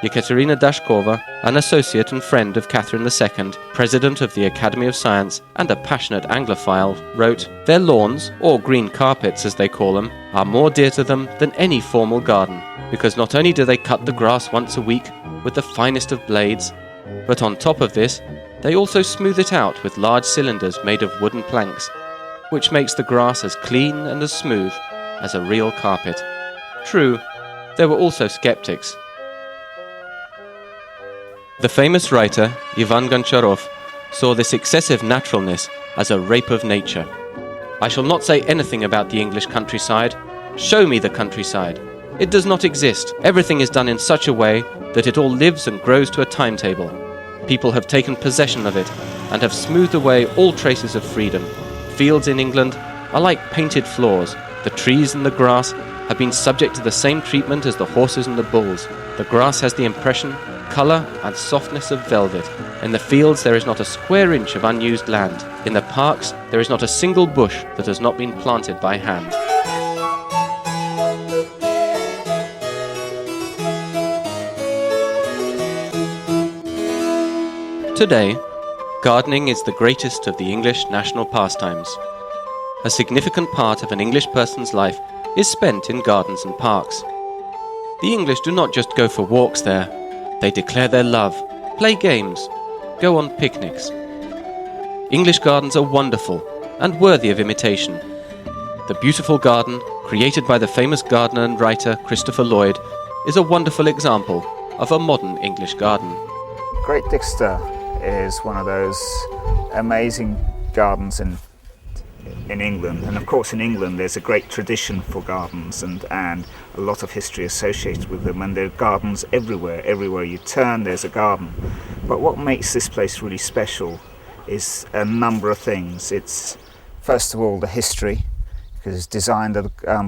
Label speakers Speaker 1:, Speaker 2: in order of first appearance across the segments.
Speaker 1: Yekaterina Dashkova, an associate and friend of Catherine II, president of the Academy of Science and a passionate Anglophile, wrote, "Their lawns, or green carpets as they call them, are more dear to them than any formal garden, because not only do they cut the grass once a week with the finest of blades, but on top of this, they also smooth it out with large cylinders made of wooden planks, which makes the grass as clean and as smooth as a real carpet." True, there were also skeptics. The famous writer Ivan Goncharov saw this excessive naturalness as a rape of nature. "I shall not say anything about the English countryside. Show me the countryside. It does not exist. Everything is done in such a way that it all lives and grows to a timetable. People have taken possession of it and have smoothed away all traces of freedom. Fields in England are like painted floors. The trees and the grass have been subject to the same treatment as the horses and the bulls. The grass has the impression, colour and softness of velvet. In the fields there is not a square inch of unused land. In the parks there is not a single bush that has not been planted by hand." Today, gardening is the greatest of the English national pastimes. A significant part of an English person's life is spent in gardens and parks. The English do not just go for walks there. They declare their love, play games, go on picnics. English gardens are wonderful and worthy of imitation. The beautiful garden, created by the famous gardener and writer Christopher Lloyd, is a wonderful example of a modern English garden.
Speaker 2: Great Dixter is one of those amazing gardens in England, and of course in England there's a great tradition for gardens and a lot of history associated with them, and there are gardens everywhere you turn there's a garden. But what makes this place really special is a number of things. It's first of all the history, because it's designed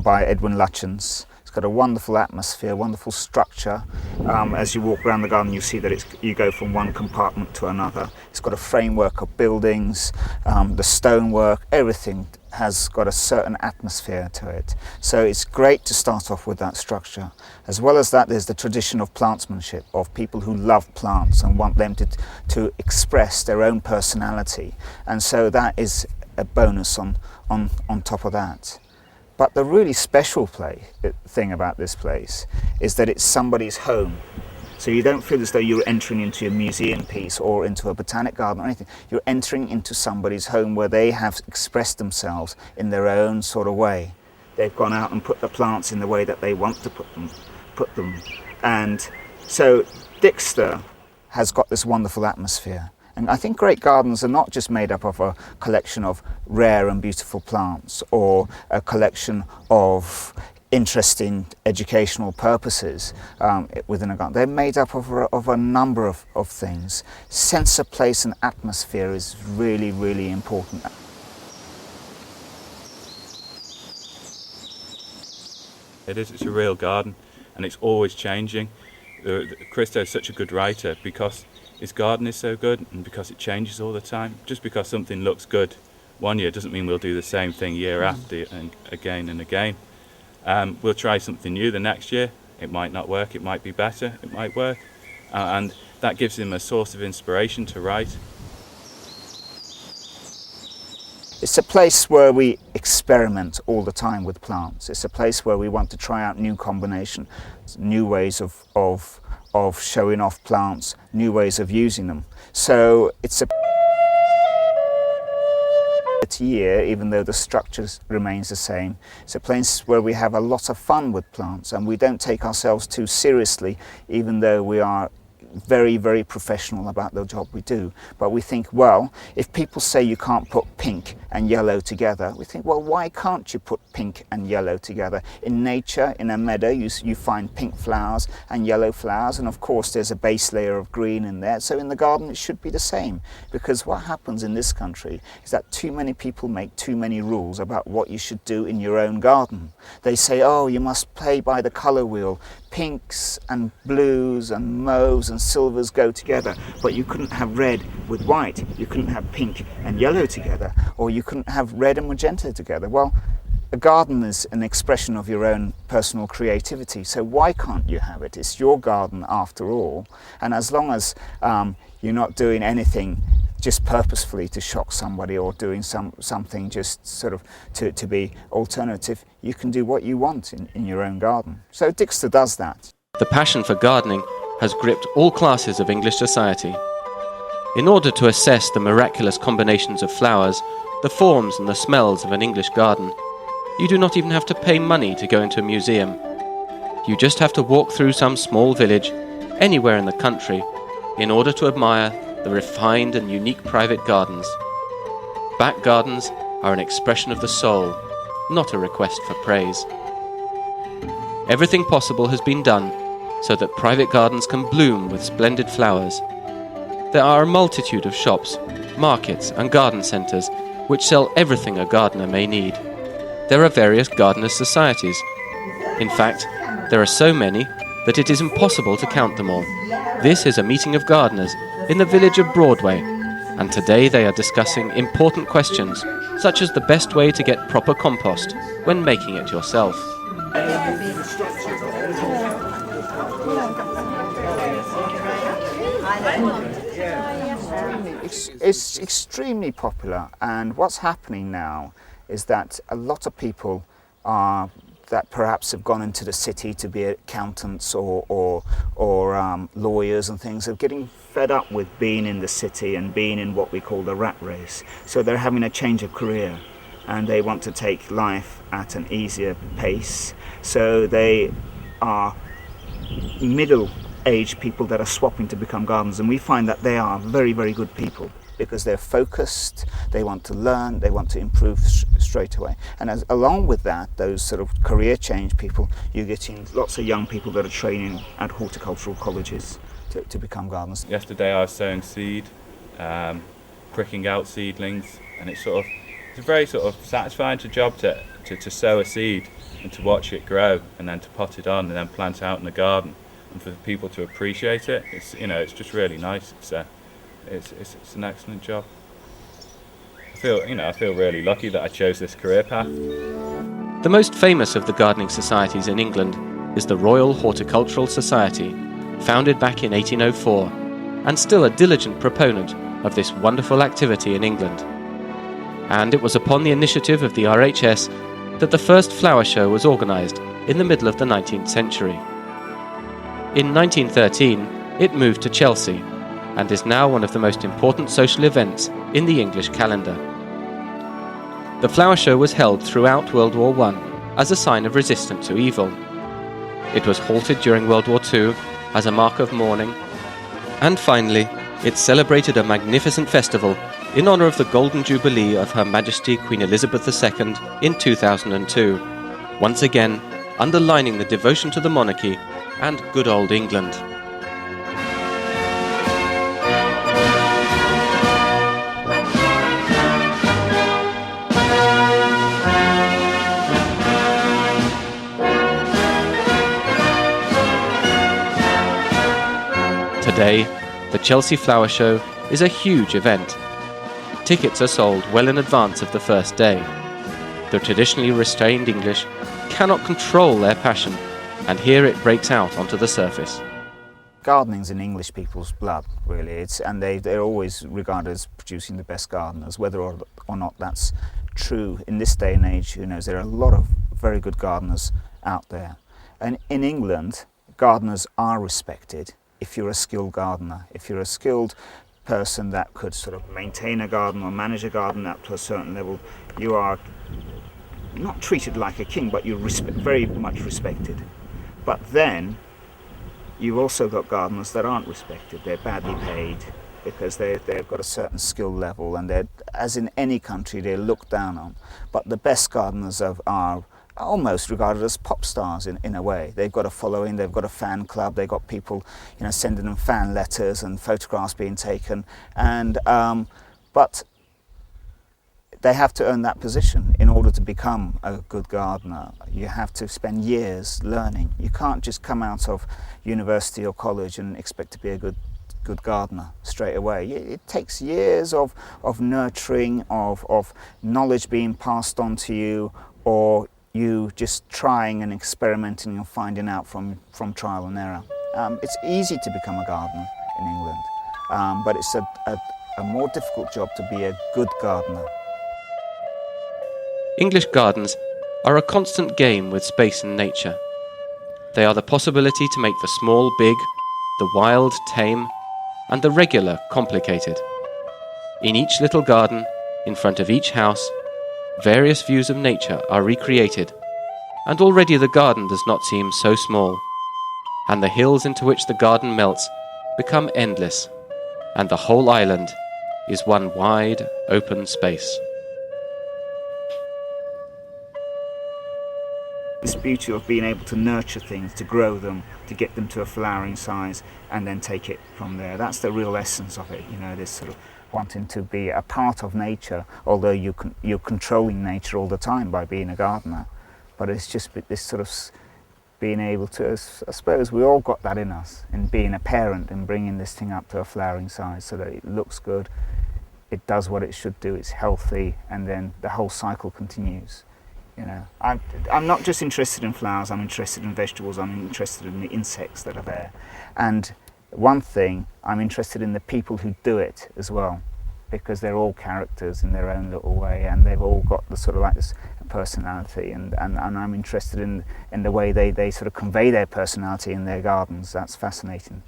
Speaker 2: by Edwin Lutyens. It's got a wonderful atmosphere, wonderful structure. As you walk around the garden you see that you go from one compartment to another. It's got a framework of buildings, the stonework, everything has got a certain atmosphere to it. So it's great to start off with that structure. As well as that, there's the tradition of plantsmanship, of people who love plants and want them to express their own personality. And so that is a bonus on top of that. But the really special thing about this place is that it's somebody's home. So you don't feel as though you're entering into a museum piece or into a botanic garden or anything. You're entering into somebody's home where they have expressed themselves in their own sort of way. They've gone out and put the plants in the way that they want to put them. And so Dixter has got this wonderful atmosphere. And I think great gardens are not just made up of a collection of rare and beautiful plants or a collection of interesting educational purposes within a garden. They're made up of a number of things. Sense of place and atmosphere is really, really important.
Speaker 3: It's a real garden and it's always changing. Christo is such a good writer because his garden is so good and because it changes all the time. Just because something looks good one year doesn't mean we'll do the same thing year after and again and again. We'll try something new the next year. It might not work, it might be better, it might work. And that gives him a source of inspiration to write.
Speaker 2: It's a place where we experiment all the time with plants. It's a place where we want to try out new combinations, new ways of showing off plants, new ways of using them. So it's a year, even though the structure remains the same. It's a place where we have a lot of fun with plants and we don't take ourselves too seriously, even though we are very, very professional about the job we do. But we think, well, if people say you can't put pink and yellow together, we think, well, why can't you put pink and yellow together? In nature, in a meadow, you find pink flowers and yellow flowers, and of course there's a base layer of green in there. So in the garden it should be the same, because what happens in this country is that too many people make too many rules about what you should do in your own garden. They say, oh, you must play by the colour wheel. Pinks and blues and mauves and silvers go together, but you couldn't have red with white, you couldn't have pink and yellow together, or you couldn't have red and magenta together. Well, a garden is an expression of your own personal creativity, so why can't you have it? It's your garden after all, and as long as you're not doing anything just purposefully to shock somebody or doing something just sort of to be alternative, you can do what you want in your own garden. So Dixter does that.
Speaker 1: The passion for gardening has gripped all classes of English society. In order to assess the miraculous combinations of flowers, the forms and the smells of an English garden, you do not even have to pay money to go into a museum. You just have to walk through some small village, anywhere in the country, in order to admire the refined and unique private gardens. Back gardens are an expression of the soul, not a request for praise. Everything possible has been done so that private gardens can bloom with splendid flowers. There are a multitude of shops, markets and garden centres which sell everything a gardener may need. There are various gardeners' societies. In fact, there are so many that it is impossible to count them all. This is a meeting of gardeners in the village of Broadway, and today they are discussing important questions, such as the best way to get proper compost when making it yourself.
Speaker 2: It's extremely popular, and what's happening now is that a lot of people that perhaps have gone into the city to be accountants or lawyers and things are getting fed up with being in the city and being in what we call the rat race. So they're having a change of career and they want to take life at an easier pace. So they are middle-aged people that are swapping to become gardeners, and we find that they are very, very good people because they're focused, they want to learn, they want to improve straight away. And along with that, those sort of career change people, you're getting lots of young people that are training at horticultural colleges to become gardeners.
Speaker 3: Yesterday I was sowing seed, pricking out seedlings, and it's a very sort of satisfying job to sow a seed and to watch it grow and then to pot it on and then plant it out in the garden and for people to appreciate it. It's just really nice. It's an excellent job. I feel really lucky that I chose this career path.
Speaker 1: The most famous of the gardening societies in England is the Royal Horticultural Society, founded back in 1804, and still a diligent proponent of this wonderful activity in England. And it was upon the initiative of the RHS that the first flower show was organised in the middle of the 19th century. In 1913, it moved to Chelsea, and is now one of the most important social events in the English calendar. The flower show was held throughout World War I as a sign of resistance to evil. It was halted during World War II as a mark of mourning, and finally, it celebrated a magnificent festival in honour of the Golden Jubilee of Her Majesty Queen Elizabeth II in 2002, once again underlining the devotion to the monarchy and good old England. Today, the Chelsea Flower Show is a huge event. Tickets are sold well in advance of the first day. The traditionally restrained English cannot control their passion, and here it breaks out onto the surface.
Speaker 2: Gardening's in English people's blood, really, and they're always regarded as producing the best gardeners. Whether or not that's true in this day and age, who knows? There are a lot of very good gardeners out there. And in England, gardeners are respected if you're a skilled gardener. If you're a skilled person that could sort of maintain a garden or manage a garden up to a certain level, you are not treated like a king, but you're very much respected. But then you've also got gardeners that aren't respected. They're badly paid because they've got a certain skill level, and they're, as in any country, they're looked down on. But the best gardeners are almost regarded as pop stars in a way. They've got a following, they've got a fan club, they've got people, sending them fan letters and photographs being taken, and but they have to earn that position in order to become a good gardener. You have to spend years learning. You can't just come out of university or college and expect to be a good gardener straight away. It takes years of nurturing, of knowledge being passed on to you, or you just trying and experimenting and finding out from trial and error. It's easy to become a gardener in England, but it's a more difficult job to be a good gardener.
Speaker 1: English gardens are a constant game with space and nature. They are the possibility to make the small big, the wild tame, and the regular complicated. In each little garden, in front of each house, various views of nature are recreated, and already the garden does not seem so small, and the hills into which the garden melts become endless, and the whole island is one wide, open space.
Speaker 2: This beauty of being able to nurture things, to grow them, to get them to a flowering size, and then take it from there. That's the real essence of it, you know, this sort of wanting to be a part of nature, although you're controlling nature all the time by being a gardener. But it's just this sort of being able to, I suppose we all got that in us, in being a parent and bringing this thing up to a flowering size so that it looks good, it does what it should do, it's healthy, and then the whole cycle continues. You know, I'm not just interested in flowers, I'm interested in vegetables, I'm interested in the insects that are there. And one thing, I'm interested in the people who do it as well, because they're all characters in their own little way, and they've all got the sort of like this personality, and I'm interested in the way they sort of convey their personality in their gardens. That's fascinating.